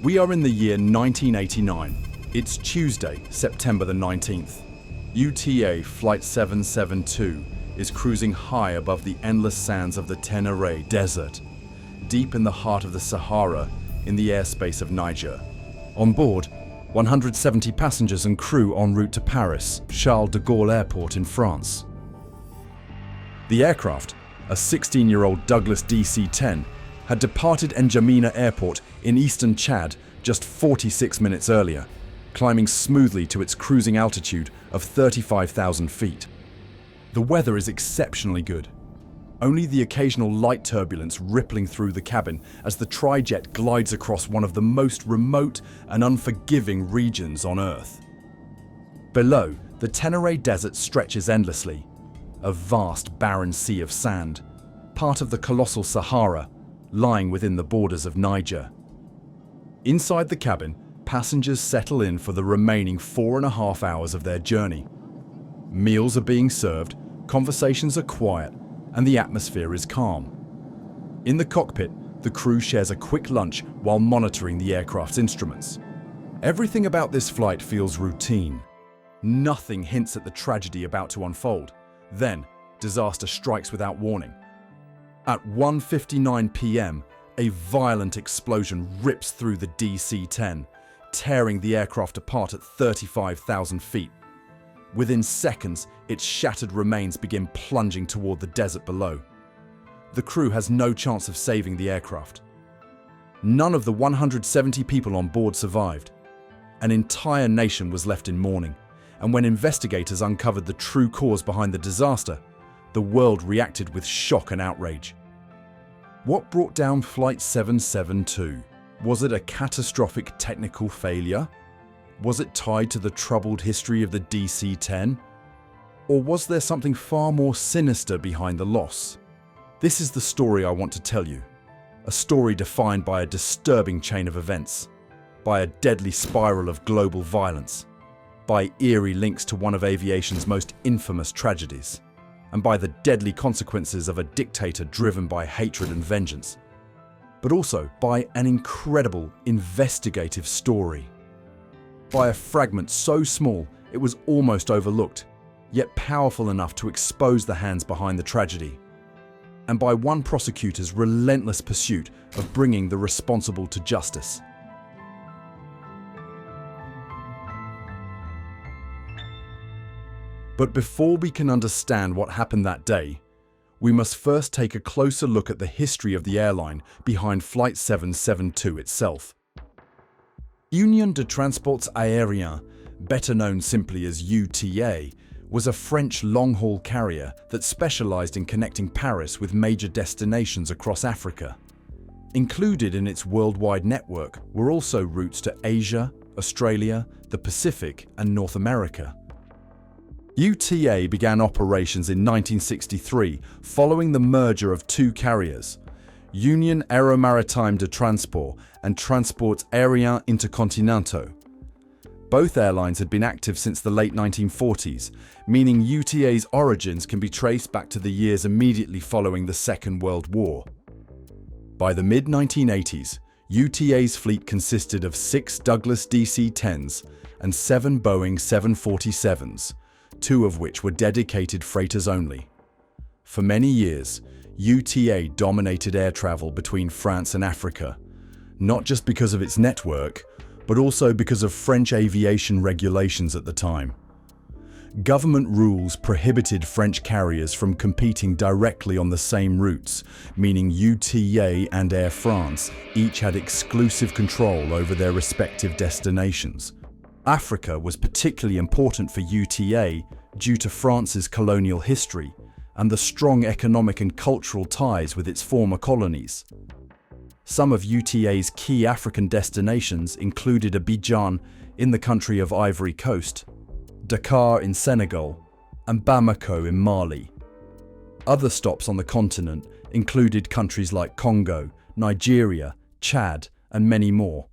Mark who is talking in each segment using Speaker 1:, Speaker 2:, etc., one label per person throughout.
Speaker 1: We are in the year 1989. It's Tuesday, September the 19th. UTA Flight 772 is cruising high above the endless sands of the Ténéré Desert, deep in the heart of the Sahara in the airspace of Niger. On board, 170 passengers and crew en route to Paris, Charles de Gaulle Airport in France. The aircraft, a 16-year-old Douglas DC-10, had departed N'Djamena Airport in eastern Chad just 46 minutes earlier, climbing smoothly to its cruising altitude of 35,000 feet. The weather is exceptionally good. Only the occasional light turbulence rippling through the cabin as the trijet glides across one of the most remote and unforgiving regions on Earth. Below, the Ténéré Desert stretches endlessly, a vast barren sea of sand, part of the colossal Sahara, lying within the borders of Niger. Inside the cabin, passengers settle in for the remaining 4.5 hours of their journey. Meals are being served, conversations are quiet, and the atmosphere is calm. In the cockpit, the crew shares a quick lunch while monitoring the aircraft's instruments. Everything about this flight feels routine. Nothing hints at the tragedy about to unfold. Then, disaster strikes without warning. At 1:59 p.m., a violent explosion rips through the DC-10, tearing the aircraft apart at 35,000 feet. Within seconds, its shattered remains begin plunging toward the desert below. The crew has no chance of saving the aircraft. None of the 170 people on board survived. An entire nation was left in mourning, and when investigators uncovered the true cause behind the disaster, the world reacted with shock and outrage. What brought down Flight 772? Was it a catastrophic technical failure? Was it tied to the troubled history of the DC-10? Or was there something far more sinister behind the loss? This is the story I want to tell you. A story defined by a disturbing chain of events, by a deadly spiral of global violence, by eerie links to one of aviation's most infamous tragedies, and by the deadly consequences of a dictator driven by hatred and vengeance, but also by an incredible investigative story. By a fragment so small it was almost overlooked, yet powerful enough to expose the hands behind the tragedy, and by one prosecutor's relentless pursuit of bringing the responsible to justice. But before we can understand what happened that day, we must first take a closer look at the history of the airline behind Flight 772 itself. Union de Transports Aériens, better known simply as UTA, was a French long-haul carrier that specialized in connecting Paris with major destinations across Africa. Included in its worldwide network were also routes to Asia, Australia, the Pacific, and North America. UTA began operations in 1963 following the merger of two carriers, Union Aéromaritime de Transport and Transports Aériens Intercontinentaux. Both airlines had been active since the late 1940s, meaning UTA's origins can be traced back to the years immediately following the Second World War. By the mid-1980s, UTA's fleet consisted of 6 Douglas DC-10s and 7 Boeing 747s, 2 of which were dedicated freighters only. For many years, UTA dominated air travel between France and Africa, not just because of its network, but also because of French aviation regulations at the time. Government rules prohibited French carriers from competing directly on the same routes, meaning UTA and Air France each had exclusive control over their respective destinations. Africa was particularly important for UTA due to France's colonial history and the strong economic and cultural ties with its former colonies. Some of UTA's key African destinations included Abidjan in the country of Ivory Coast, Dakar in Senegal, and Bamako in Mali. Other stops on the continent included countries like Congo, Nigeria, Chad, and many more.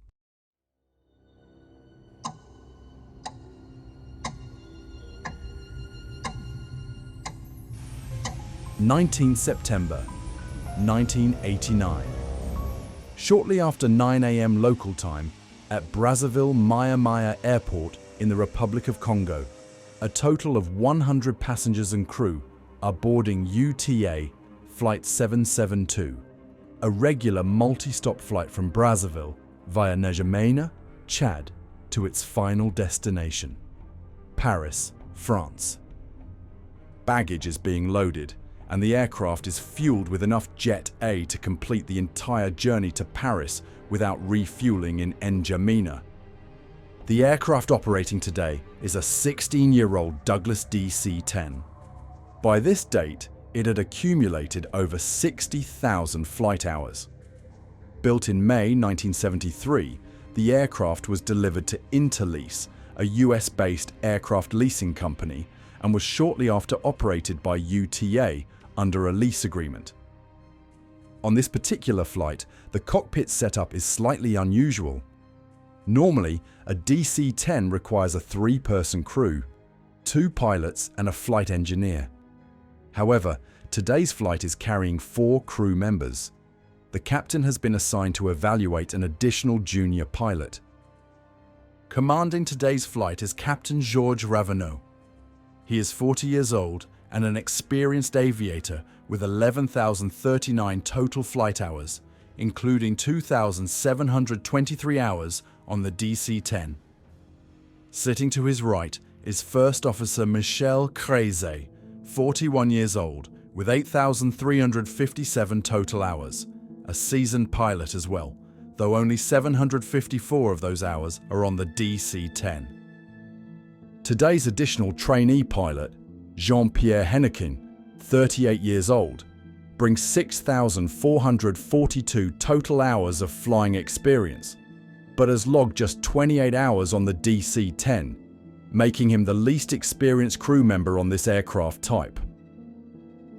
Speaker 1: 19 September 1989. Shortly after 9 a.m. local time, at Brazzaville Maya Maya Airport in the Republic of Congo, a total of 100 passengers and crew are boarding UTA Flight 772, a regular multi-stop flight from Brazzaville via N'Djamena, Chad, to its final destination, Paris, France. Baggage is being loaded, and the aircraft is fueled with enough Jet A to complete the entire journey to Paris without refueling in N'Djamena. The aircraft operating today is a 16-year-old Douglas DC-10. By this date, it had accumulated over 60,000 flight hours. Built in May 1973, the aircraft was delivered to Interlease, a US-based aircraft leasing company, and was shortly after operated by UTA under a lease agreement. On this particular flight, the cockpit setup is slightly unusual. Normally, a DC-10 requires a 3-person crew, 2 pilots and a flight engineer. However, today's flight is carrying 4 crew members. The captain has been assigned to evaluate an additional junior pilot. Commanding today's flight is Captain Georges Ravenot. He is 40 years old and an experienced aviator with 11,039 total flight hours, including 2,723 hours on the DC-10. Sitting to his right is First Officer Michel Crézet, 41 years old, with 8,357 total hours, a seasoned pilot as well, though only 754 of those hours are on the DC-10. Today's additional trainee pilot, Jean-Pierre Hennequin, 38 years old, brings 6,442 total hours of flying experience, but has logged just 28 hours on the DC-10, making him the least experienced crew member on this aircraft type.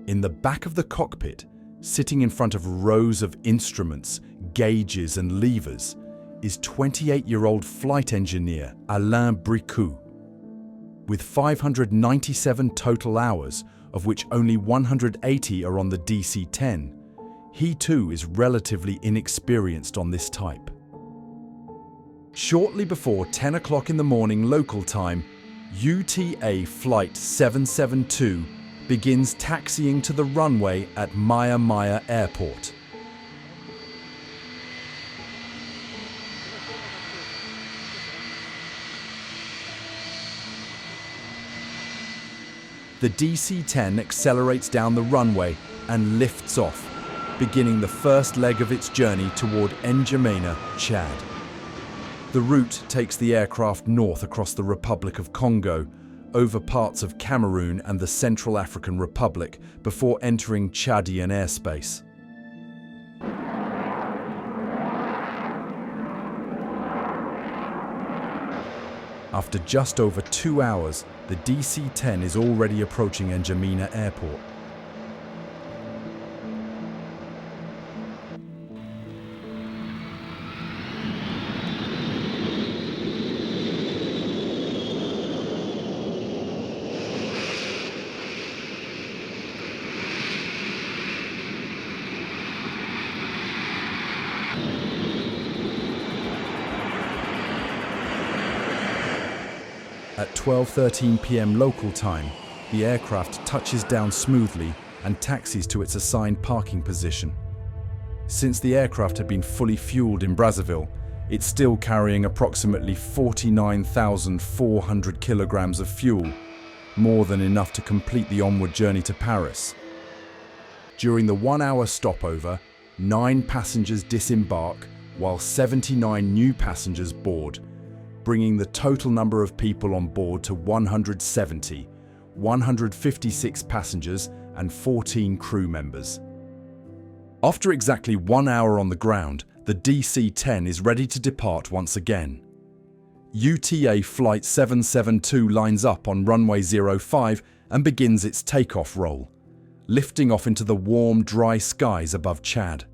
Speaker 1: In the back of the cockpit, sitting in front of rows of instruments, gauges and levers, is 28-year-old flight engineer Alain Bricou. With 597 total hours, of which only 180 are on the DC-10, he too is relatively inexperienced on this type. Shortly before 10 o'clock in the morning local time, UTA Flight 772 begins taxiing to the runway at Maya Maya Airport. The DC-10 accelerates down the runway and lifts off, beginning the first leg of its journey toward N'Djamena, Chad. The route takes the aircraft north across the Republic of Congo, over parts of Cameroon and the Central African Republic before entering Chadian airspace. After just over 2 hours, the DC-10 is already approaching N'Djamena Airport. At 12:13 p.m. local time, the aircraft touches down smoothly and taxis to its assigned parking position. Since the aircraft had been fully fueled in Brazzaville, it's still carrying approximately 49,400 kilograms of fuel, more than enough to complete the onward journey to Paris. During the 1-hour stopover, 9 passengers disembark while 79 new passengers board, bringing the total number of people on board to 170, 156 passengers and 14 crew members. After exactly 1 hour on the ground, the DC-10 is ready to depart once again. UTA Flight 772 lines up on runway 05 and begins its takeoff roll, lifting off into the warm, dry skies above Chad.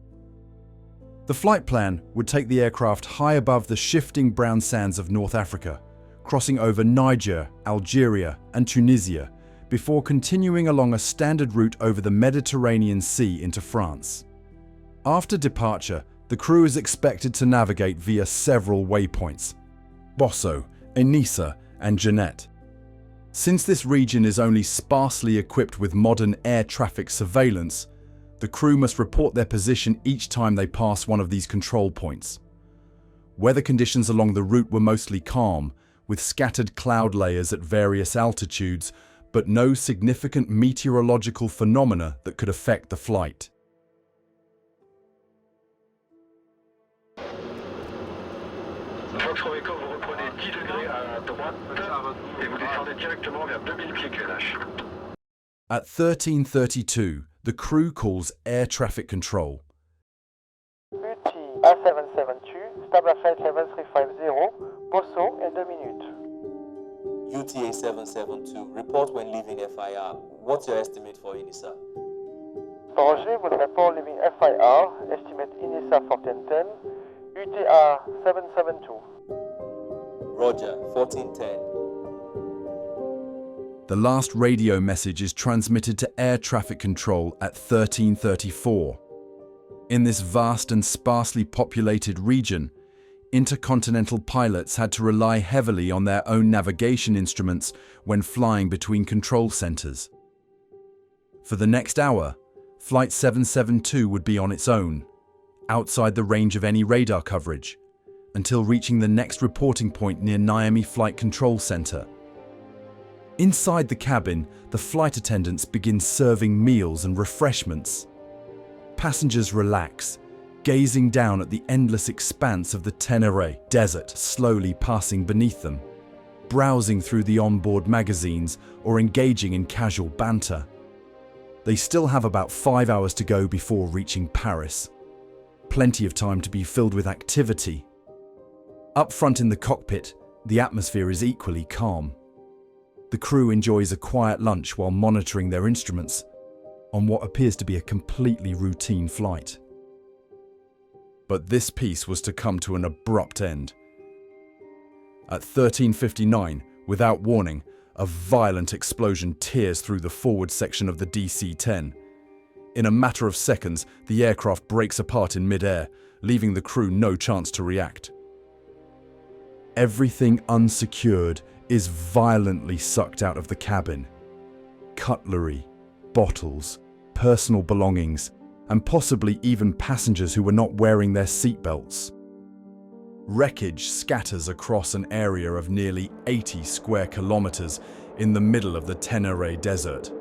Speaker 1: The flight plan would take the aircraft high above the shifting brown sands of North Africa, crossing over Niger, Algeria and Tunisia, before continuing along a standard route over the Mediterranean Sea into France. After departure, the The crew is expected to navigate via several waypoints: Bosso, Enisa, and Jeanette. Since this region is only sparsely equipped with modern air traffic surveillance, the crew must report their position each time they pass one of these control points. Weather conditions along the route were mostly calm, with scattered cloud layers at various altitudes, but no significant meteorological phenomena that could affect the flight.
Speaker 2: Vous reprenez 10 degrés à droite et vous descendez directement vers 2000 pieds QNH.
Speaker 1: At 13:32, the crew calls air traffic control.
Speaker 3: UTA 772, stable flight level 350, Bosso in 2 minutes.
Speaker 4: UTA 772, report when leaving FIR. What's your estimate for Enisa?
Speaker 3: Roger, will report leaving FIR, estimate Enisa for 1010, UTA 772.
Speaker 4: Roger, 1410.
Speaker 1: The last radio message is transmitted to air traffic control at 13:34. In this vast and sparsely populated region, intercontinental pilots had to rely heavily on their own navigation instruments when flying between control centers. For the next hour, Flight 772 would be on its own, outside the range of any radar coverage, until reaching the next reporting point near Niamey Flight Control Center. Inside the cabin, the flight attendants begin serving meals and refreshments. Passengers relax, gazing down at the endless expanse of the Ténéré Desert slowly passing beneath them, browsing through the onboard magazines or engaging in casual banter. They still have about 5 hours to go before reaching Paris. Plenty of time to be filled with activity. Up front in the cockpit, the atmosphere is equally calm. The crew enjoys a quiet lunch while monitoring their instruments on what appears to be a completely routine flight. But this piece was to come to an abrupt end. At 13:59, without warning, a violent explosion tears through the forward section of the DC-10. In a matter of seconds, the aircraft breaks apart in mid-air, leaving the crew no chance to react. Everything unsecured is violently sucked out of the cabin. Cutlery, bottles, personal belongings, and possibly even passengers who were not wearing their seatbelts. Wreckage scatters across an area of nearly 80 square kilometers in the middle of the Ténéré Desert.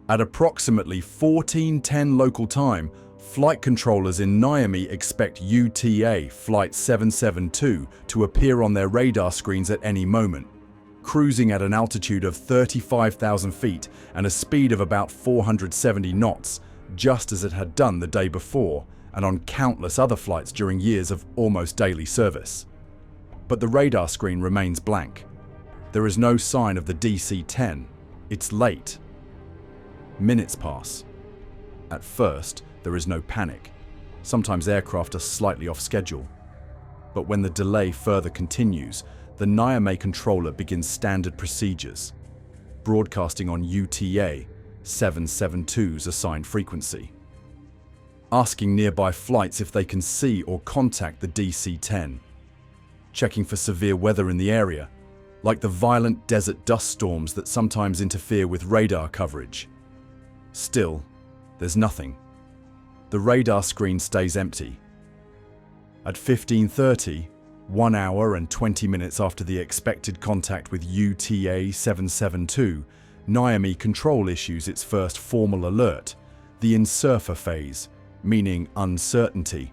Speaker 1: At approximately 14:10 local time, flight controllers in Niamey expect UTA Flight 772 to appear on their radar screens at any moment. Cruising at an altitude of 35,000 feet and a speed of about 470 knots, just as it had done the day before and on countless other flights during years of almost daily service. But the radar screen remains blank. There is no sign of the DC-10. It's late. Minutes pass. At first, there is no panic. Sometimes aircraft are slightly off schedule. But when the delay further continues, the Niamey controller begins standard procedures, broadcasting on UTA 772's assigned frequency, asking nearby flights if they can see or contact the DC-10, checking for severe weather in the area, like the violent desert dust storms that sometimes interfere with radar coverage. Still, there's nothing. The radar screen stays empty. At 15:30, 1 hour and 20 minutes after the expected contact with UTA 772, Niamey Control issues its first formal alert, the in-surfer phase, meaning uncertainty.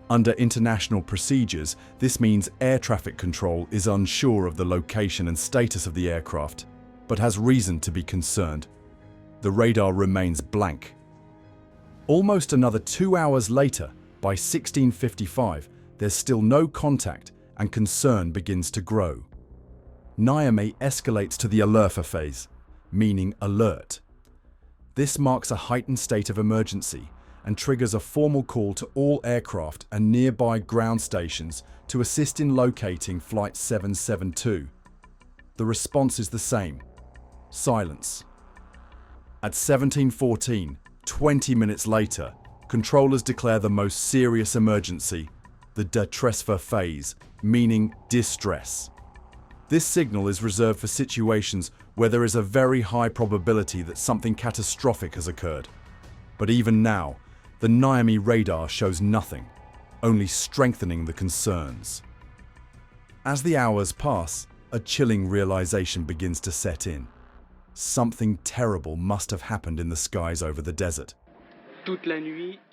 Speaker 1: Under international procedures, this means air traffic control is unsure of the location and status of the aircraft, but has reason to be concerned. The radar remains blank. Almost another 2 hours later, by 16:55, there's still no contact and concern begins to grow. Niamey escalates to the alerfa phase, meaning alert. This marks a heightened state of emergency and triggers a formal call to all aircraft and nearby ground stations to assist in locating Flight 772. the response is the same: silence. At 17:14, 20 minutes later, controllers declare the most serious emergency, the détresse phase, meaning distress. This signal is reserved for situations where there is a very high probability that something catastrophic has occurred. But even now, the Niamey radar shows nothing, only strengthening the concerns. As the hours pass, a chilling realization begins to set in. Something terrible must have happened in the skies over the desert.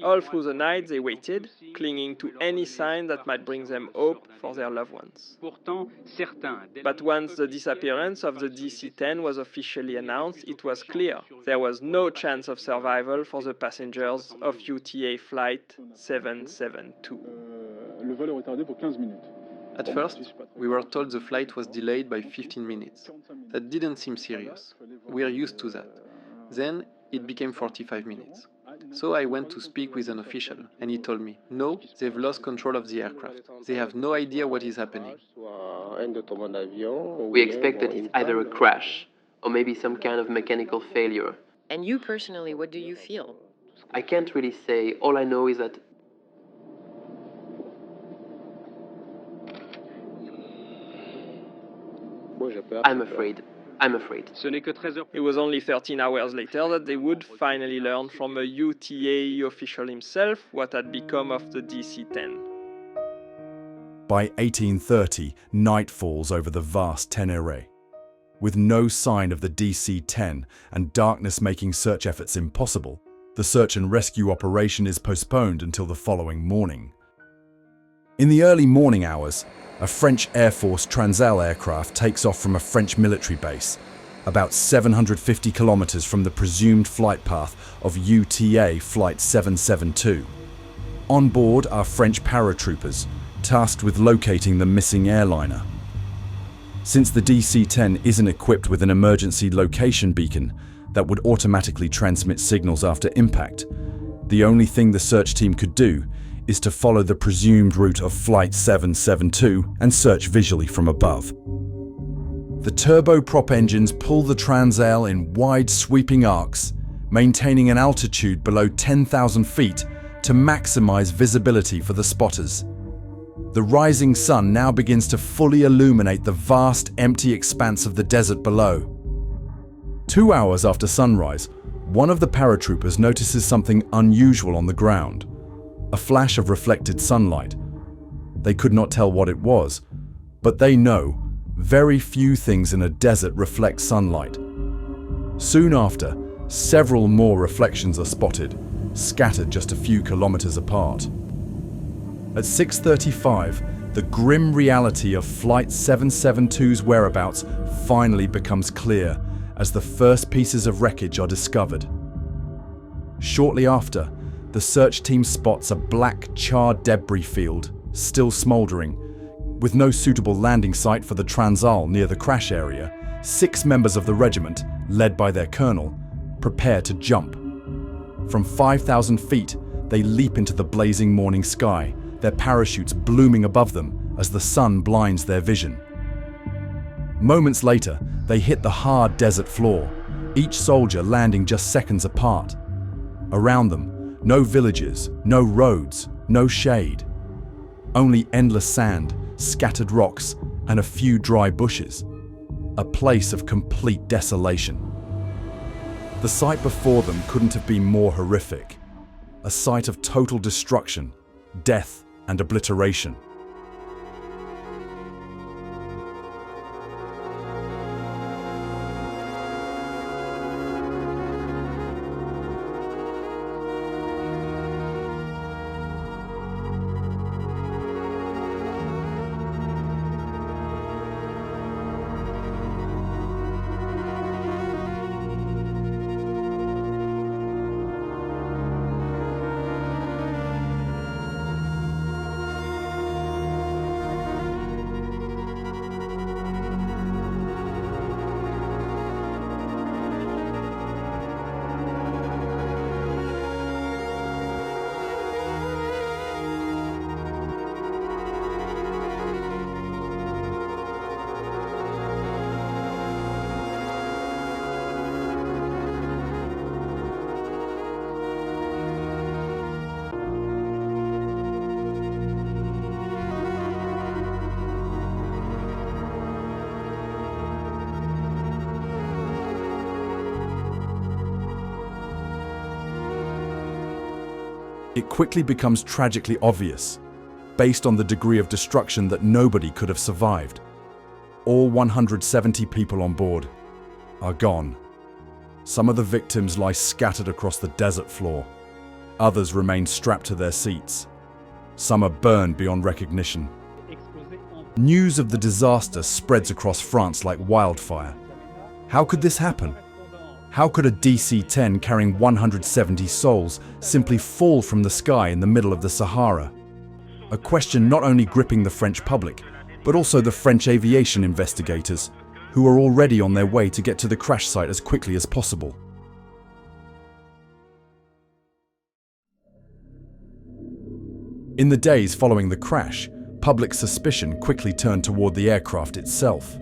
Speaker 5: All through the night they waited, clinging to any sign that might bring them hope for their loved ones. But once the disappearance of the DC-10 was officially announced, it was clear there was no chance of survival for the passengers of UTA Flight 772.
Speaker 6: At first, we were told the flight was delayed by 15 minutes. That didn't seem serious. We are used to that. Then it became 45 minutes. So I went to speak with an official, and he told me, no, they've lost control of the aircraft. They have no idea what is happening.
Speaker 7: We expect that it's either a crash or maybe some kind of mechanical failure.
Speaker 8: And you personally, what do you feel?
Speaker 7: I can't really say. All I know is that I'm afraid.
Speaker 5: It was only 13 hours later that they would finally learn from a UTA official himself what had become of the DC-10.
Speaker 1: By 1830, night falls over the vast Ténéré. With no sign of the DC-10 and darkness making search efforts impossible, the search and rescue operation is postponed until the following morning. In the early morning hours, a French Air Force Transal aircraft takes off from a French military base, about 750 kilometers from the presumed flight path of UTA Flight 772. On board are French paratroopers, tasked with locating the missing airliner. Since the DC-10 isn't equipped with an emergency location beacon that would automatically transmit signals after impact, the only thing the search team could do is to follow the presumed route of Flight 772 and search visually from above. The turboprop engines pull the Transal in wide sweeping arcs, maintaining an altitude below 10,000 feet to maximize visibility for the spotters. The rising sun now begins to fully illuminate the vast, empty expanse of the desert below. 2 hours after sunrise, one of the paratroopers notices something unusual on the ground. A flash of reflected sunlight. They could not tell what it was, but they know very few things in a desert reflect sunlight. Soon after, several more reflections are spotted, scattered just a few kilometers apart. At 6:35, the grim reality of Flight 772's whereabouts finally becomes clear as the first pieces of wreckage are discovered. Shortly after, the search team spots a black, charred debris field, still smoldering. With no suitable landing site for the Transal near the crash area, 6 members of the regiment, led by their colonel, prepare to jump. From 5,000 feet, they leap into the blazing morning sky, their parachutes blooming above them as the sun blinds their vision. Moments later, they hit the hard desert floor, each soldier landing just seconds apart. Around them, no villages, no roads, no shade. Only endless sand, scattered rocks, and a few dry bushes. A place of complete desolation. The sight before them couldn't have been more horrific. A sight of total destruction, death, and obliteration. it quickly becomes tragically obvious, based on the degree of destruction that nobody could have survived. All 170 people on board are gone. Some of the victims lie scattered across the desert floor. Others remain strapped to their seats. Some are burned beyond recognition. News of the disaster spreads across France like wildfire. How could this happen? How could a DC-10 carrying 170 souls simply fall from the sky in the middle of the Sahara? A question not only gripping the French public, but also the French aviation investigators, who are already on their way to get to the crash site as quickly as possible. In the days following the crash, public suspicion quickly turned toward the aircraft itself.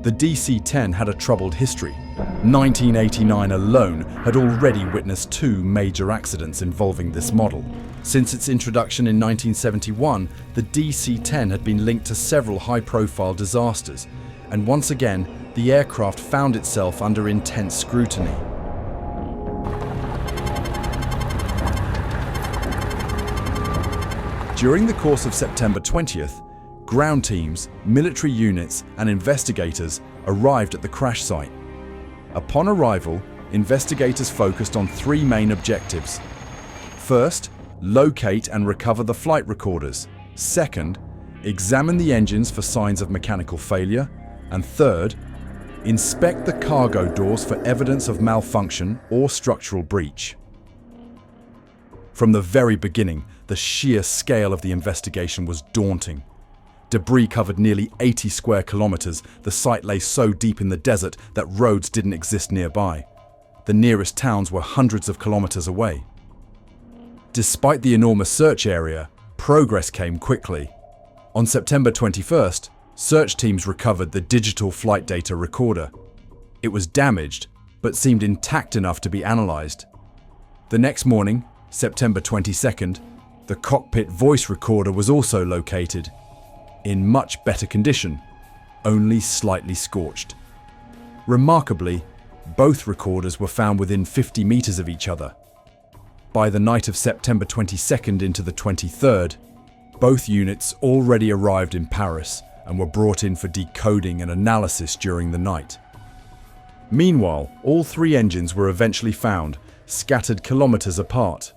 Speaker 1: The DC-10 had a troubled history. 1989 alone had already witnessed 2 major accidents involving this model. Since its introduction in 1971, the DC-10 had been linked to several high-profile disasters, and once again, the aircraft found itself under intense scrutiny. During the course of September 20th, ground teams, military units, and investigators arrived at the crash site. Upon arrival, investigators focused on 3 main objectives. First, locate and recover the flight recorders. Second, examine the engines for signs of mechanical failure. And third, inspect the cargo doors for evidence of malfunction or structural breach. From the very beginning, the sheer scale of the investigation was daunting. Debris covered nearly 80 square kilometers. The site lay so deep in the desert that roads didn't exist nearby. The nearest towns were hundreds of kilometers away. Despite the enormous search area, progress came quickly. On September 21st, search teams recovered the digital flight data recorder. It was damaged, but seemed intact enough to be analyzed. The next morning, September 22nd, the cockpit voice recorder was also located. In much better condition, only slightly scorched. Remarkably, both recorders were found within 50 meters of each other. By the night of September 22nd into the 23rd, both units already arrived in Paris and were brought in for decoding and analysis during the night. Meanwhile, all 3 engines were eventually found, scattered kilometers apart.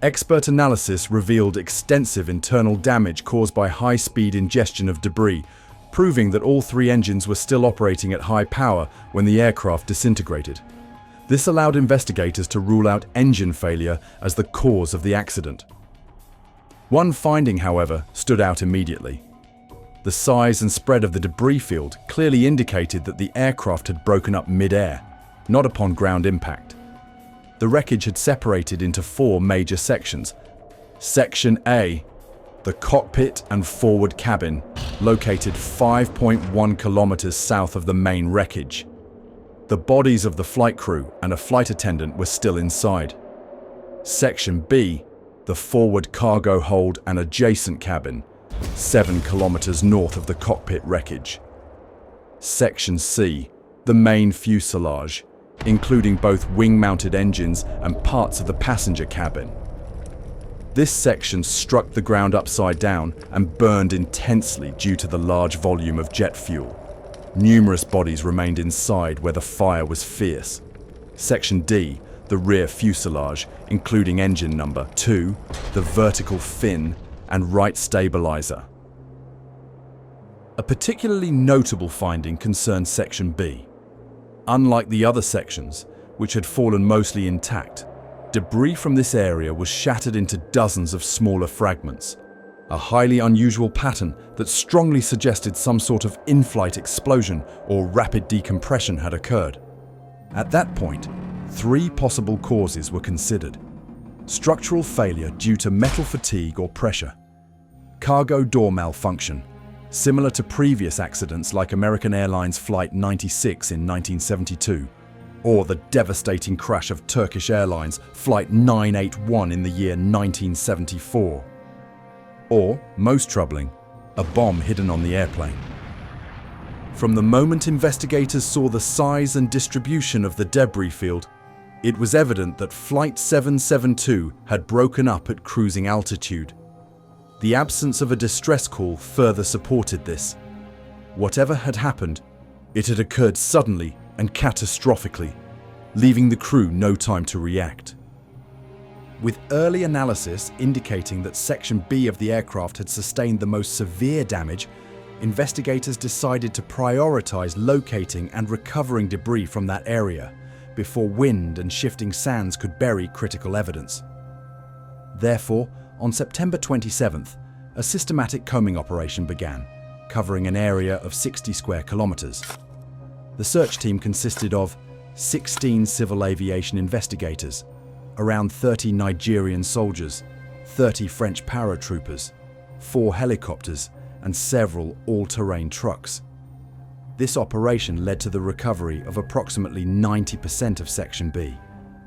Speaker 1: Expert analysis revealed extensive internal damage caused by high-speed ingestion of debris, proving that all 3 engines were still operating at high power when the aircraft disintegrated. This allowed investigators to rule out engine failure as the cause of the accident. One finding, however, stood out immediately. The size and spread of the debris field clearly indicated that the aircraft had broken up mid-air, not upon ground impact. The wreckage had separated into 4 major sections. Section A, the cockpit and forward cabin, located 5.1 kilometers south of the main wreckage. The bodies of the flight crew and a flight attendant were still inside. Section B, the forward cargo hold and adjacent cabin, 7 kilometers north of the cockpit wreckage. Section C, the main fuselage, including both wing-mounted engines and parts of the passenger cabin. This section struck the ground upside down and burned intensely due to the large volume of jet fuel. Numerous bodies remained inside where the fire was fierce. Section D, the rear fuselage, including engine number 2, the vertical fin, and right stabilizer. A particularly notable finding concerned Section B. Unlike the other sections, which had fallen mostly intact, debris from this area was shattered into dozens of smaller fragments, a highly unusual pattern that strongly suggested some sort of in-flight explosion or rapid decompression had occurred. At that point, 3 possible causes were considered: structural failure due to metal fatigue or pressure, cargo door malfunction, similar to previous accidents like American Airlines Flight 96 in 1972, or the devastating crash of Turkish Airlines Flight 981 in the year 1974. Or, most troubling, a bomb hidden on the airplane. From the moment investigators saw the size and distribution of the debris field, it was evident that Flight 772 had broken up at cruising altitude. The absence of a distress call further supported this. Whatever had happened, it had occurred suddenly and catastrophically, leaving the crew no time to react. With early analysis indicating that Section B of the aircraft had sustained the most severe damage, investigators decided to prioritize locating and recovering debris from that area before wind and shifting sands could bury critical evidence. Therefore, on September 27th, a systematic combing operation began, covering an area of 60 square kilometers. The search team consisted of 16 civil aviation investigators, around 30 Nigerian soldiers, 30 French paratroopers, 4 helicopters, and several all-terrain trucks. This operation led to the recovery of approximately 90% of Section B,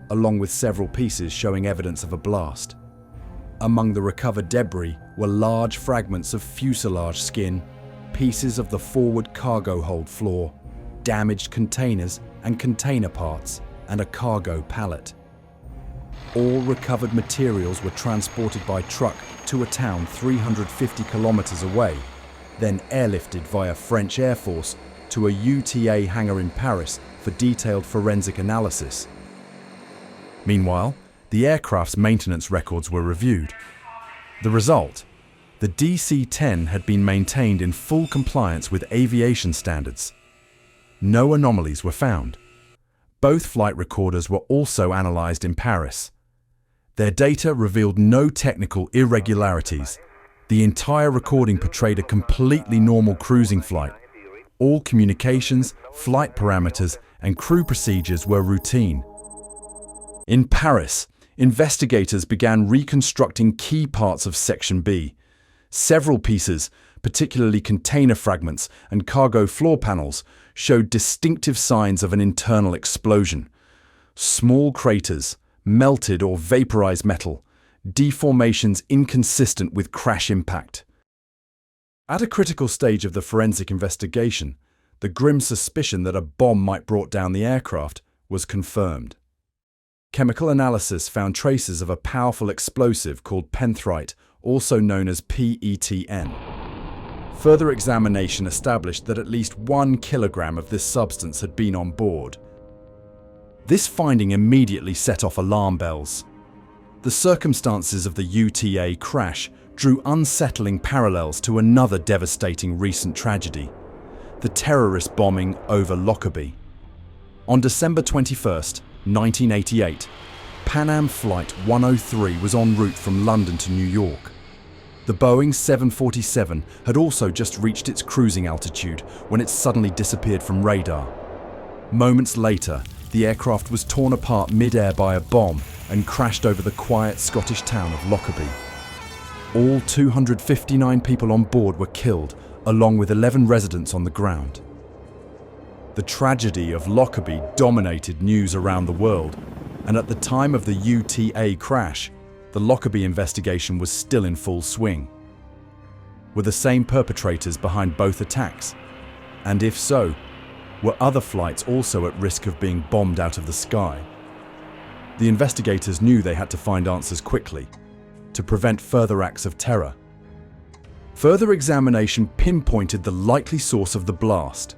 Speaker 1: along with several pieces showing evidence of a blast. Among the recovered debris were large fragments of fuselage skin, pieces of the forward cargo hold floor, damaged containers and container parts, and a cargo pallet. All recovered materials were transported by truck to a town 350 kilometers away, then airlifted via French Air Force to a UTA hangar in Paris for detailed forensic analysis. Meanwhile, the aircraft's maintenance records were reviewed. The result: the DC-10 had been maintained in full compliance with aviation standards. No anomalies were found. Both flight recorders were also analyzed in Paris. Their data revealed no technical irregularities. The entire recording portrayed a completely normal cruising flight. All communications, flight parameters, and crew procedures were routine. In Paris, investigators began reconstructing key parts of Section B. Several pieces, particularly container fragments and cargo floor panels, showed distinctive signs of an internal explosion. Small craters, melted or vaporized metal, deformations inconsistent with crash impact. At a critical stage of the forensic investigation, the grim suspicion that a bomb might brought down the aircraft was confirmed. Chemical analysis found traces of a powerful explosive called penthrite, also known as PETN. Further examination established that at least 1 kilogram of this substance had been on board. This finding immediately set off alarm bells. The circumstances of the UTA crash drew unsettling parallels to another devastating recent tragedy: the terrorist bombing over Lockerbie. On December 21st, 1988, Pan Am Flight 103 was en route from London to New York. The Boeing 747 had also just reached its cruising altitude when it suddenly disappeared from radar. Moments later, the aircraft was torn apart mid-air by a bomb and crashed over the quiet Scottish town of Lockerbie. All 259 people on board were killed, along with 11 residents on the ground. The tragedy of Lockerbie dominated news around the world, and at the time of the UTA crash, the Lockerbie investigation was still in full swing. Were the same perpetrators behind both attacks? And if so, were other flights also at risk of being bombed out of the sky? The investigators knew they had to find answers quickly, to prevent further acts of terror. Further examination pinpointed the likely source of the blast: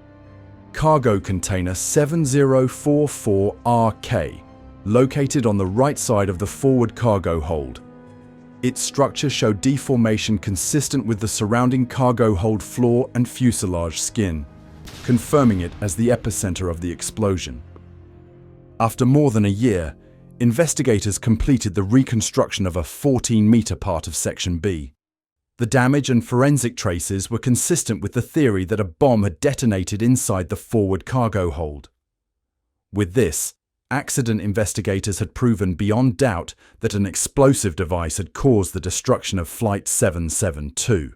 Speaker 1: cargo container 7044RK, located on the right side of the forward cargo hold. Its structure showed deformation consistent with the surrounding cargo hold floor and fuselage skin, confirming it as the epicenter of the explosion. After more than a year, investigators completed the reconstruction of a 14-meter part of Section B. The damage and forensic traces were consistent with the theory that a bomb had detonated inside the forward cargo hold. With this, accident investigators had proven beyond doubt that an explosive device had caused the destruction of Flight 772.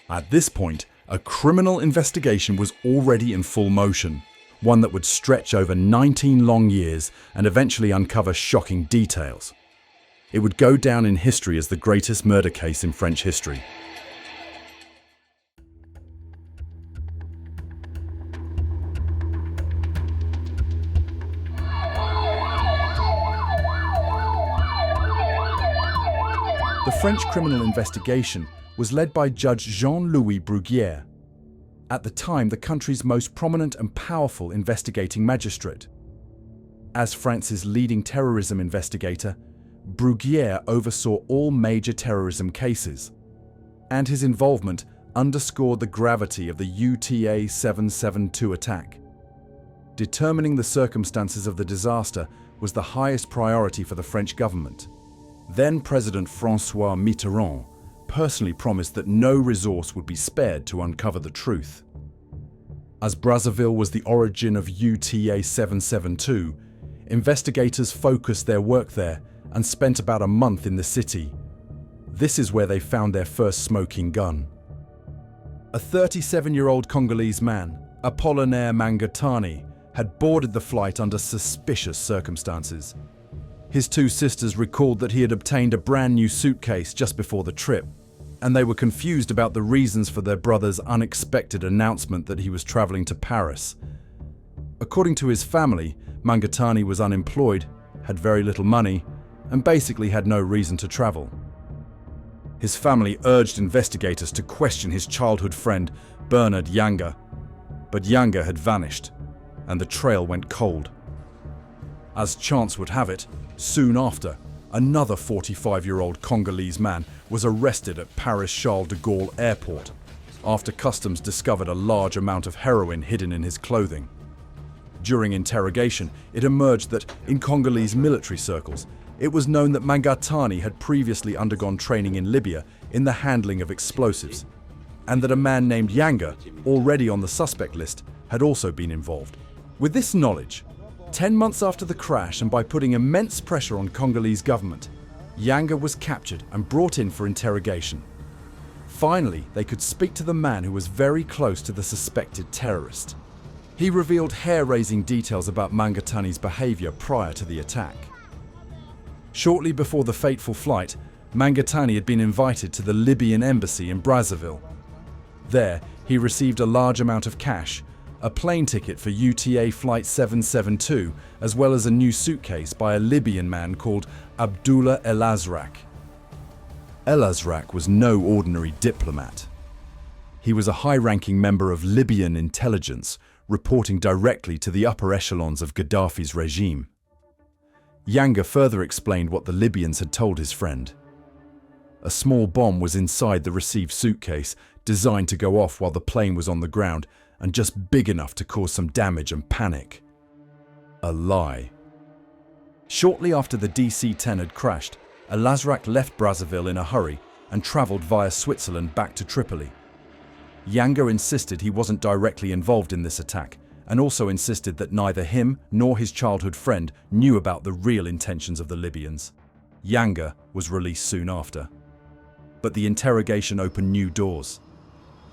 Speaker 1: At this point, a criminal investigation was already in full motion, one that would stretch over 19 long years and eventually uncover shocking details. It would go down in history as the greatest murder case in French history. The French criminal investigation was led by Judge Jean-Louis Bruguière, at the time the country's most prominent and powerful investigating magistrate. As France's leading terrorism investigator, Bruguière oversaw all major terrorism cases, and his involvement underscored the gravity of the UTA 772 attack. Determining the circumstances of the disaster was the highest priority for the French government. Then President François Mitterrand personally promised that no resource would be spared to uncover the truth. As Brazzaville was the origin of UTA 772, investigators focused their work there and spent about a month in the city. This is where they found their first smoking gun. A 37-year-old Congolese man, Apollinaire Mangatani, had boarded the flight under suspicious circumstances. His two sisters recalled that he had obtained a brand new suitcase just before the trip, and they were confused about the reasons for their brother's unexpected announcement that he was traveling to Paris. According to his family, Mangatani was unemployed, had very little money, and basically had no reason to travel. His family urged investigators to question his childhood friend, Bernard Yanga, but Yanga had vanished, and the trail went cold. As chance would have it, soon after, another 45-year-old Congolese man was arrested at Paris Charles de Gaulle Airport after customs discovered a large amount of heroin hidden in his clothing. During interrogation, it emerged that, in Congolese military circles, it was known that Mangatani had previously undergone training in Libya in the handling of explosives, and that a man named Yanga, already on the suspect list, had also been involved. With this knowledge, 10 months after the crash and by putting immense pressure on Congolese government, Yanga was captured and brought in for interrogation. Finally, they could speak to the man who was very close to the suspected terrorist. He revealed hair-raising details about Mangatani's behavior prior to the attack. Shortly before the fateful flight, Mangatani had been invited to the Libyan embassy in Brazzaville. There, he received a large amount of cash, a plane ticket for UTA Flight 772, as well as a new suitcase by a Libyan man called Abdullah El Azraq. El Azraq was no ordinary diplomat. He was a high-ranking member of Libyan intelligence, reporting directly to the upper echelons of Gaddafi's regime. Yanga further explained what the Libyans had told his friend. A small bomb was inside the received suitcase, designed to go off while the plane was on the ground, and just big enough to cause some damage and panic. A lie. Shortly after the DC-10 had crashed, El Azraq left Brazzaville in a hurry and travelled via Switzerland back to Tripoli. Yanga insisted he wasn't directly involved in this attack, and also insisted that neither him nor his childhood friend knew about the real intentions of the Libyans. Yanga was released soon after. But the interrogation opened new doors.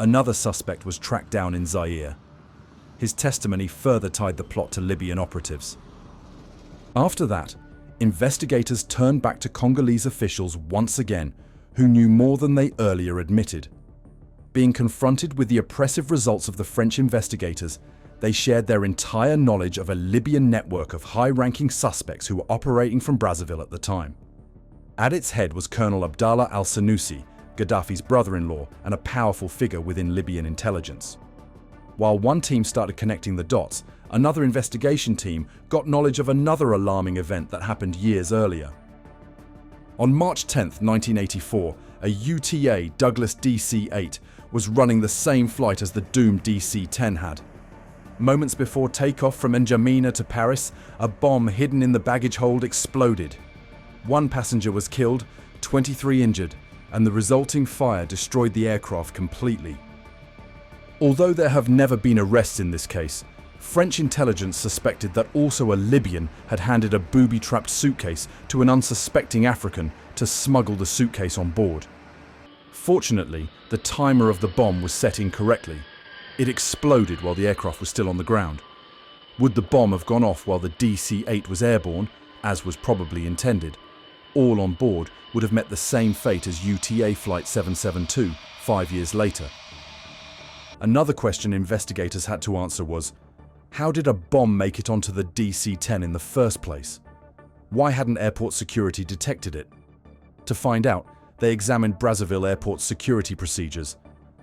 Speaker 1: Another suspect was tracked down in Zaire. His testimony further tied the plot to Libyan operatives. After that, investigators turned back to Congolese officials once again, who knew more than they earlier admitted. Being confronted with the oppressive results of the French investigators, they shared their entire knowledge of a Libyan network of high-ranking suspects who were operating from Brazzaville at the time. At its head was Colonel Abdallah al-Senussi, Gaddafi's brother-in-law and a powerful figure within Libyan intelligence. While one team started connecting the dots, another investigation team got knowledge of another alarming event that happened years earlier. On March 10, 1984, a UTA Douglas DC-8 was running the same flight as the doomed DC-10 had. Moments before takeoff from N'Djamena to Paris, a bomb hidden in the baggage hold exploded. One passenger was killed, 23 injured, and the resulting fire destroyed the aircraft completely. Although there have never been arrests in this case, French intelligence suspected that also a Libyan had handed a booby-trapped suitcase to an unsuspecting African to smuggle the suitcase on board. Fortunately, the timer of the bomb was set incorrectly. It exploded while the aircraft was still on the ground. Would the bomb have gone off while the DC-8 was airborne, as was probably intended, all on board would have met the same fate as UTA Flight 772 5 years later. Another question investigators had to answer was, how did a bomb make it onto the DC-10 in the first place? Why hadn't airport security detected it? To find out, They examined Brazzaville Airport's security procedures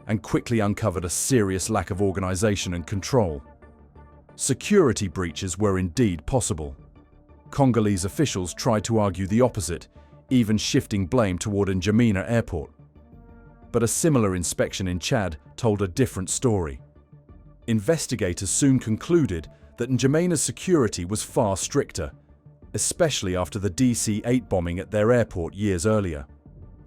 Speaker 1: and quickly uncovered a serious lack of organization and control. Security breaches were indeed possible. Congolese officials tried to argue the opposite, even shifting blame toward N'Djamena Airport. But a similar inspection in Chad told a different story. Investigators soon concluded that N'Djamena's security was far stricter, especially after the DC-8 bombing at their airport years earlier.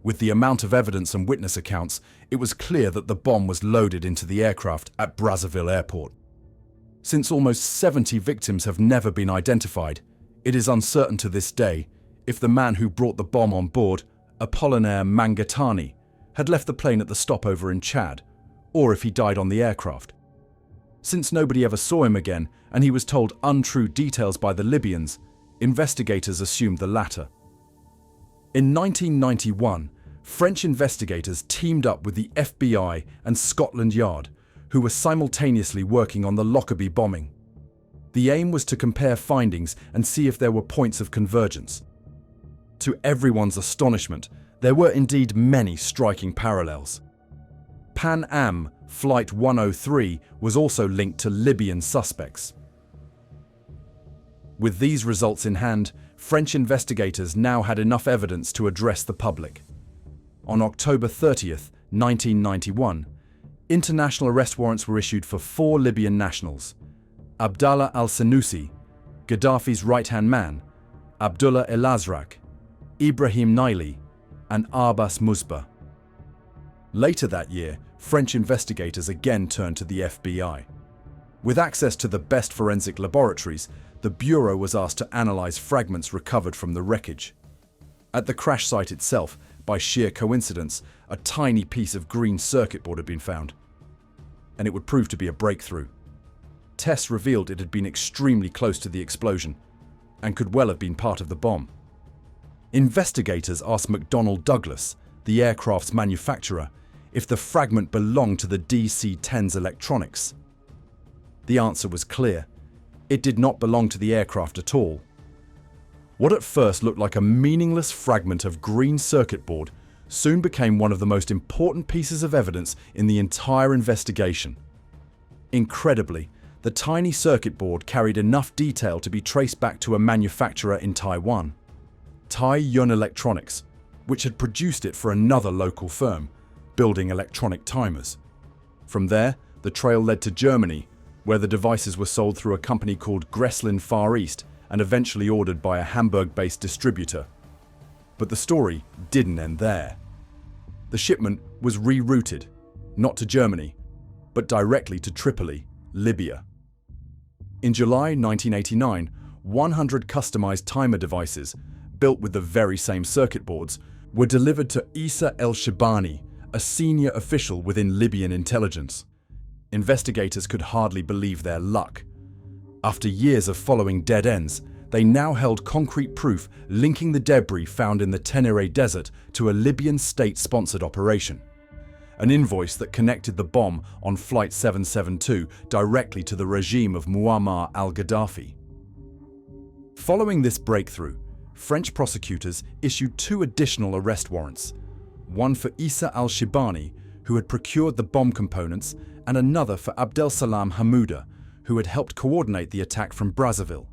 Speaker 1: With the amount of evidence and witness accounts, it was clear that the bomb was loaded into the aircraft at Brazzaville Airport. Since almost 70 victims have never been identified, it is uncertain to this day if the man who brought the bomb on board, Apollinaire Mangatani, had left the plane at the stopover in Chad, or if he died on the aircraft. Since nobody ever saw him again and he was told untrue details by the Libyans, investigators assumed the latter. In 1991, French investigators teamed up with the FBI and Scotland Yard, who were simultaneously working on the Lockerbie bombing. The aim was to compare findings and see if there were points of convergence. To everyone's astonishment, there were indeed many striking parallels. Pan Am Flight 103 was also linked to Libyan suspects. With these results in hand, French investigators now had enough evidence to address the public. On October 30th, 1991, international arrest warrants were issued for 4 Libyan nationals: Abdallah al-Senussi, Gaddafi's right-hand man, Abdullah el-Azraq, Ibrahim Naili, and Abbas Musba. Later that year, French investigators again turned to the FBI. With access to the best forensic laboratories, the Bureau was asked to analyze fragments recovered from the wreckage. At the crash site itself, by sheer coincidence, a tiny piece of green circuit board had been found, and it would prove to be a breakthrough. Tests revealed it had been extremely close to the explosion and could well have been part of the bomb. Investigators asked McDonnell Douglas, the aircraft's manufacturer, if the fragment belonged to the DC-10's electronics. The answer was clear. It did not belong to the aircraft at all. What at first looked like a meaningless fragment of green circuit board soon became one of the most important pieces of evidence in the entire investigation. Incredibly, the tiny circuit board carried enough detail to be traced back to a manufacturer in Taiwan, Tai Yun Electronics, which had produced it for another local firm, building electronic timers. From there, the trail led to Germany, where the devices were sold through a company called Gresslin Far East and eventually ordered by a Hamburg-based distributor. But the story didn't end there. The shipment was rerouted, not to Germany, but directly to Tripoli, Libya. In July 1989, 100 customized timer devices, built with the very same circuit boards, were delivered to Issa El-Shibani, a senior official within Libyan intelligence. Investigators could hardly believe their luck. After years of following dead ends, they now held concrete proof linking the debris found in the Ténéré Desert to a Libyan state-sponsored operation. An invoice that connected the bomb on Flight 772 directly to the regime of Muammar al-Gaddafi. Following this breakthrough, French prosecutors issued 2 additional arrest warrants, one for Issa al-Shibani, who had procured the bomb components, and another for Abdel-Salam Hamouda, who had helped coordinate the attack from Brazzaville.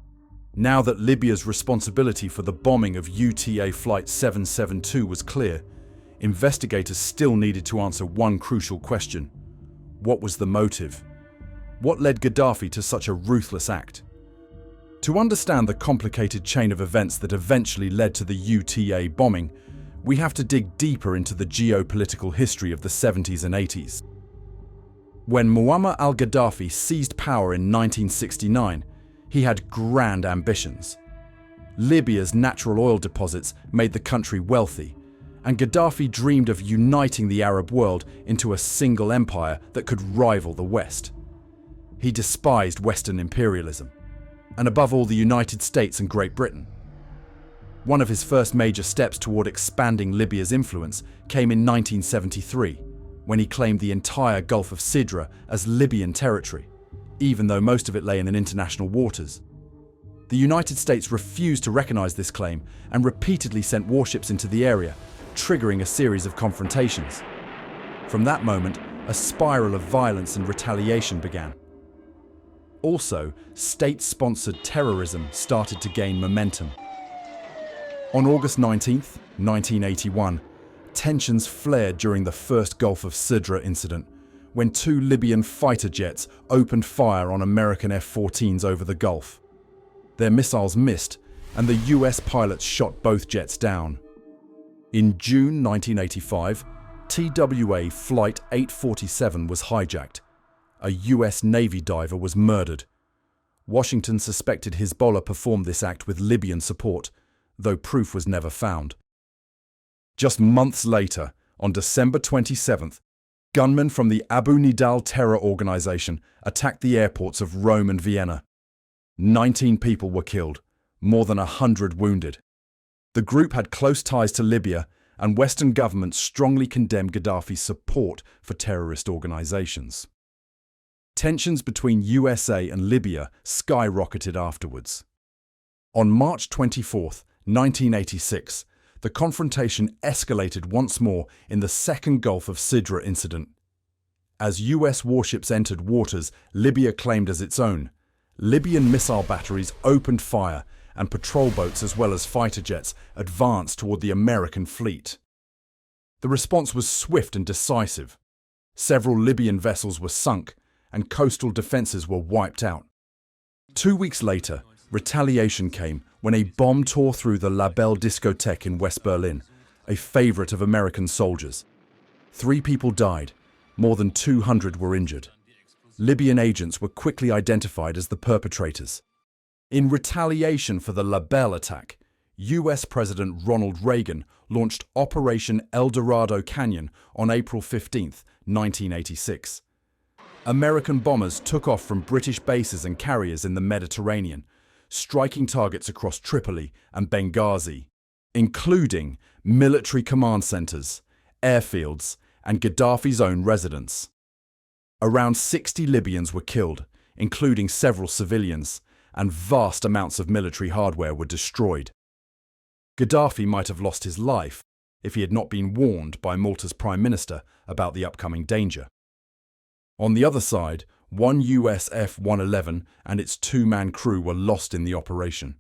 Speaker 1: Now that Libya's responsibility for the bombing of UTA Flight 772 was clear, investigators still needed to answer one crucial question. What was the motive? What led Gaddafi to such a ruthless act? To understand the complicated chain of events that eventually led to the UTA bombing, we have to dig deeper into the geopolitical history of the 70s and 80s. When Muammar al-Gaddafi seized power in 1969, he had grand ambitions. Libya's natural oil deposits made the country wealthy, and Gaddafi dreamed of uniting the Arab world into a single empire that could rival the West. He despised Western imperialism, and above all the United States and Great Britain. One of his first major steps toward expanding Libya's influence came in 1973, when he claimed the entire Gulf of Sidra as Libyan territory, even though most of it lay in international waters. The United States refused to recognize this claim and repeatedly sent warships into the area, triggering a series of confrontations. From that moment, a spiral of violence and retaliation began. Also, state-sponsored terrorism started to gain momentum. On August 19, 1981, tensions flared during the first Gulf of Sidra incident, when two Libyan fighter jets opened fire on American F-14s over the Gulf. Their missiles missed, and the US pilots shot both jets down. In June 1985, TWA Flight 847 was hijacked. A US Navy diver was murdered. Washington suspected Hezbollah performed this act with Libyan support, though proof was never found. Just months later, on December 27th, gunmen from the Abu Nidal terror organization attacked the airports of Rome and Vienna. 19 people were killed, more than 100 wounded. The group had close ties to Libya, and Western governments strongly condemned Gaddafi's support for terrorist organizations. Tensions between USA and Libya skyrocketed afterwards. On March 24, 1986, the confrontation escalated once more in the second Gulf of Sidra incident. As US warships entered waters Libya claimed as its own, Libyan missile batteries opened fire, and patrol boats as well as fighter jets advanced toward the American fleet. The response was swift and decisive. Several Libyan vessels were sunk, and coastal defenses were wiped out. 2 weeks later, retaliation came when a bomb tore through the La Belle discotheque in West Berlin, a favorite of American soldiers. 3 people died, more than 200 were injured. Libyan agents were quickly identified as the perpetrators. In retaliation for the La Belle attack, US President Ronald Reagan launched Operation El Dorado Canyon on April 15, 1986. American bombers took off from British bases and carriers in the Mediterranean, striking targets across Tripoli and Benghazi, including military command centers, airfields, and Gaddafi's own residence. Around 60 Libyans were killed, including several civilians, and vast amounts of military hardware were destroyed. Gaddafi might have lost his life if he had not been warned by Malta's Prime Minister about the upcoming danger. On the other side, one US F-111 and its 2-man crew were lost in the operation.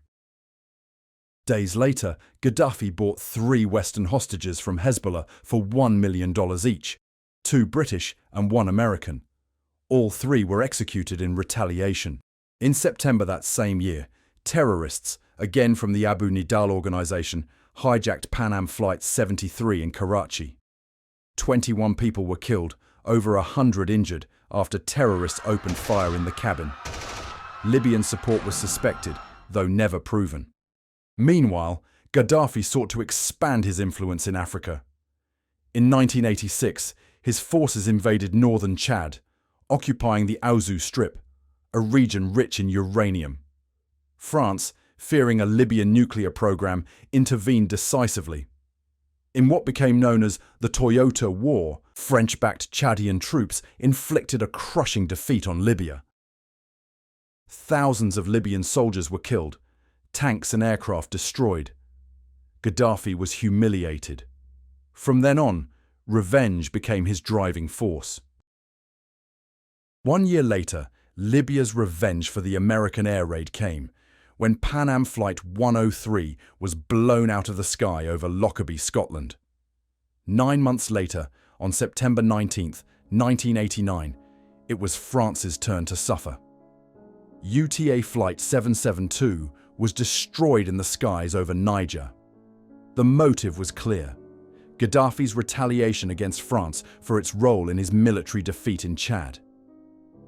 Speaker 1: Days later, Gaddafi bought 3 Western hostages from Hezbollah for $1 million each, 2 British and 1 American. All 3 were executed in retaliation. In September that same year, terrorists, again from the Abu Nidal organization, hijacked Pan Am Flight 73 in Karachi. 21 people were killed, over 100 injured, after terrorists opened fire in the cabin. Libyan support was suspected, though never proven. Meanwhile, Gaddafi sought to expand his influence in Africa. In 1986, his forces invaded northern Chad, occupying the Aouzou Strip, a region rich in uranium. France, fearing a Libyan nuclear program, intervened decisively. In what became known as the Toyota War, French-backed Chadian troops inflicted a crushing defeat on Libya. Thousands of Libyan soldiers were killed, tanks and aircraft destroyed. Gaddafi was humiliated. From then on, revenge became his driving force. 1 year later, Libya's revenge for the American air raid came, when Pan Am Flight 103 was blown out of the sky over Lockerbie, Scotland. 9 months later, on September 19, 1989, it was France's turn to suffer. UTA Flight 772 was destroyed in the skies over Niger. The motive was clear: Gaddafi's retaliation against France for its role in his military defeat in Chad.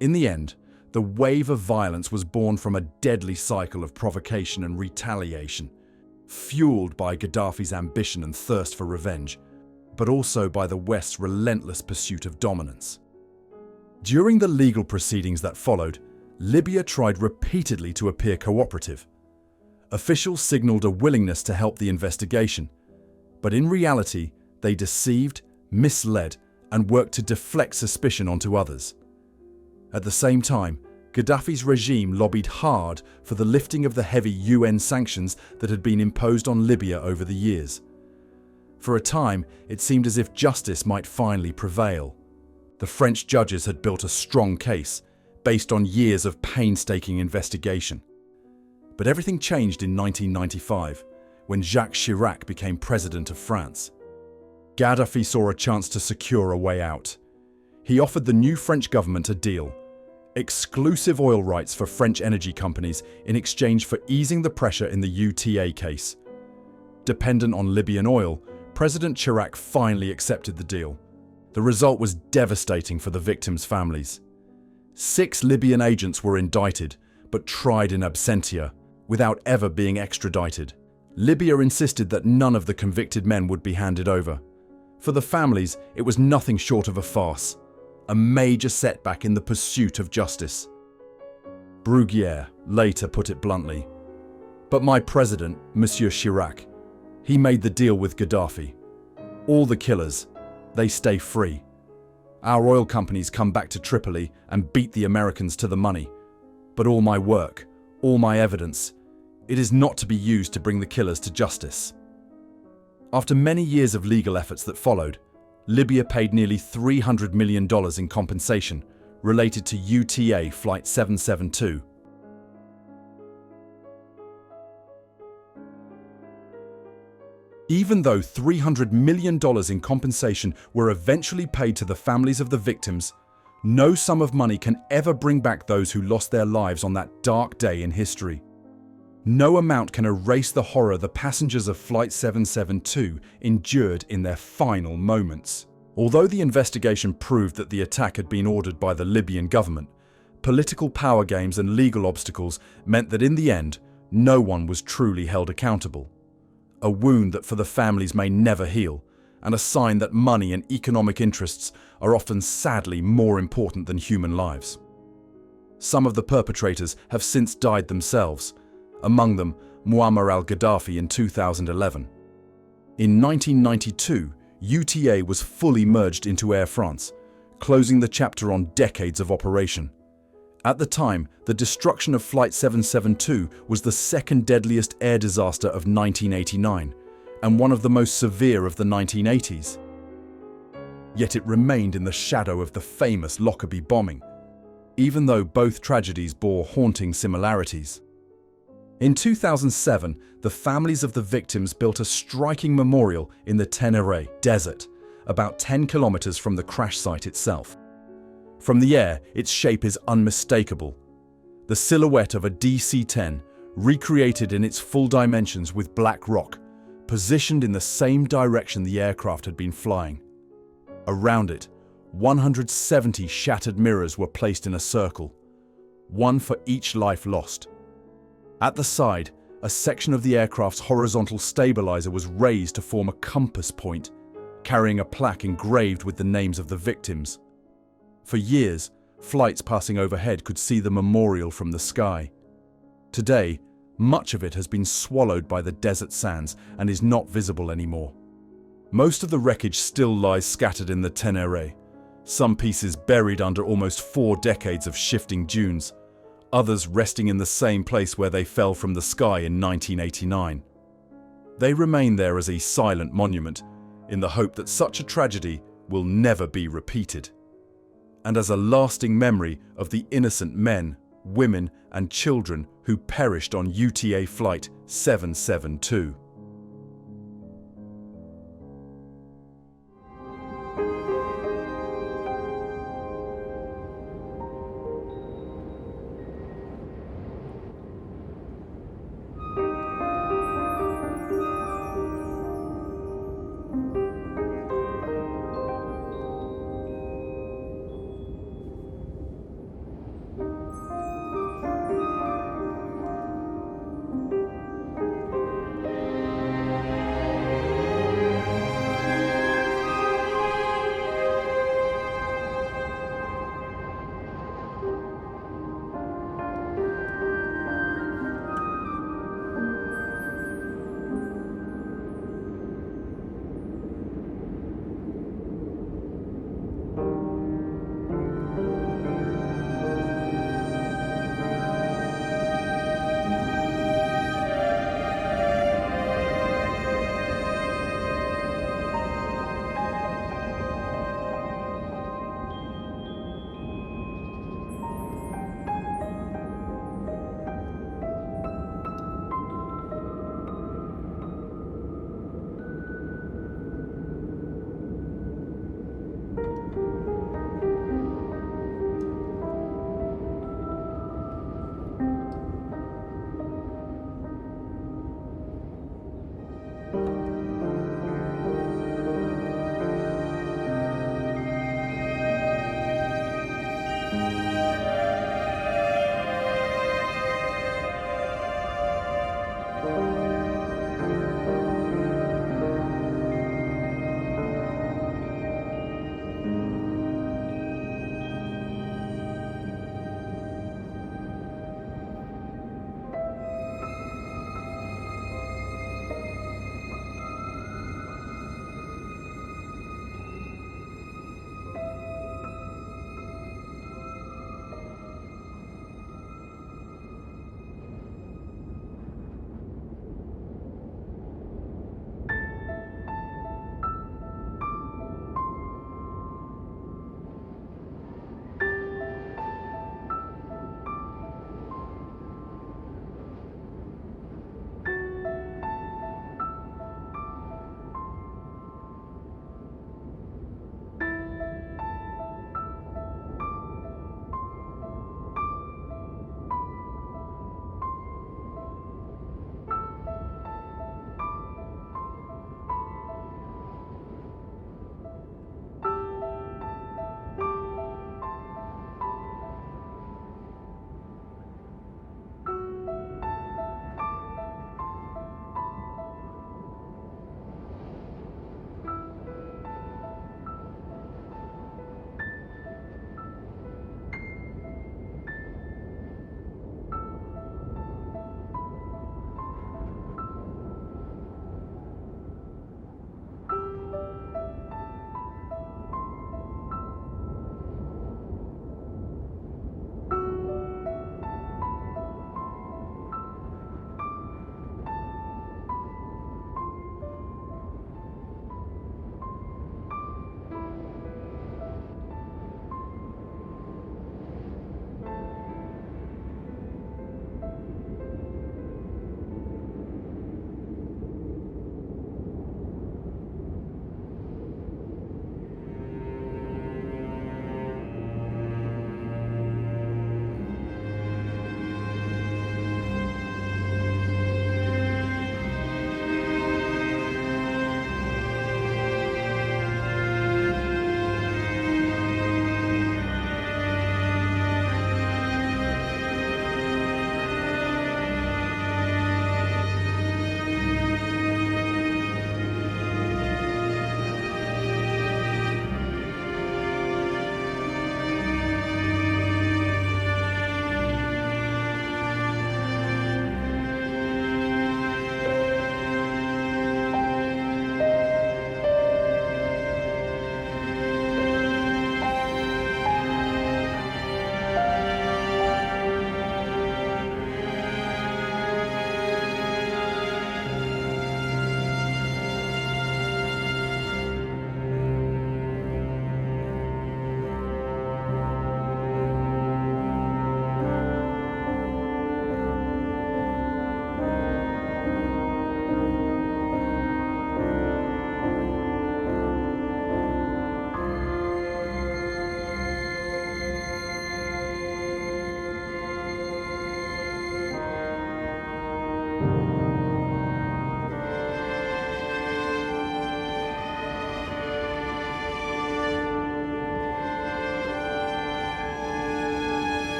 Speaker 1: In the end, the wave of violence was born from a deadly cycle of provocation and retaliation, fueled by Gaddafi's ambition and thirst for revenge, but also by the West's relentless pursuit of dominance. During the legal proceedings that followed, Libya tried repeatedly to appear cooperative. Officials signaled a willingness to help the investigation, but in reality, they deceived, misled, and worked to deflect suspicion onto others. At the same time, Gaddafi's regime lobbied hard for the lifting of the heavy UN sanctions that had been imposed on Libya over the years. For a time, it seemed as if justice might finally prevail. The French judges had built a strong case, based on years of painstaking investigation. But everything changed in 1995, when Jacques Chirac became president of France. Gaddafi saw a chance to secure a way out. He offered the new French government a deal: exclusive oil rights for French energy companies in exchange for easing the pressure in the UTA case. Dependent on Libyan oil, President Chirac finally accepted the deal. The result was devastating for the victims' families. 6 Libyan agents were indicted, but tried in absentia, without ever being extradited. Libya insisted that none of the convicted men would be handed over. For the families, it was nothing short of a farce, a major setback in the pursuit of justice. Bruguière later put it bluntly, "But my president, Monsieur Chirac, he made the deal with Gaddafi. All the killers, they stay free. Our oil companies come back to Tripoli and beat the Americans to the money. But all my work, all my evidence, it is not to be used to bring the killers to justice." After many years of legal efforts that followed, Libya paid nearly $300 million in compensation related to UTA Flight 772. Even though $300 million in compensation were eventually paid to the families of the victims, no sum of money can ever bring back those who lost their lives on that dark day in history. No amount can erase the horror the passengers of Flight 772 endured in their final moments. Although the investigation proved that the attack had been ordered by the Libyan government, political power games and legal obstacles meant that in the end, no one was truly held accountable. A wound that for the families may never heal, and a sign that money and economic interests are often sadly more important than human lives. Some of the perpetrators have since died themselves, among them Muammar al-Gaddafi in 2011. In 1992, UTA was fully merged into Air France, closing the chapter on decades of operation. At the time, the destruction of Flight 772 was the second deadliest air disaster of 1989, and one of the most severe of the 1980s. Yet it remained in the shadow of the famous Lockerbie bombing, even though both tragedies bore haunting similarities. In 2007, the families of the victims built a striking memorial in the Ténéré Desert, about 10 kilometers from the crash site itself. From the air, its shape is unmistakable. The silhouette of a DC-10, recreated in its full dimensions with black rock, positioned in the same direction the aircraft had been flying. Around it, 170 shattered mirrors were placed in a circle, one for each life lost. At the side, a section of the aircraft's horizontal stabilizer was raised to form a compass point, carrying a plaque engraved with the names of the victims. For years, flights passing overhead could see the memorial from the sky. Today, much of it has been swallowed by the desert sands and is not visible anymore. Most of the wreckage still lies scattered in the Ténéré, some pieces buried under almost 4 decades of shifting dunes, others resting in the same place where they fell from the sky in 1989. They remain there as a silent monument, in the hope that such a tragedy will never be repeated, and as a lasting memory of the innocent men, women, and children who perished on UTA Flight 772.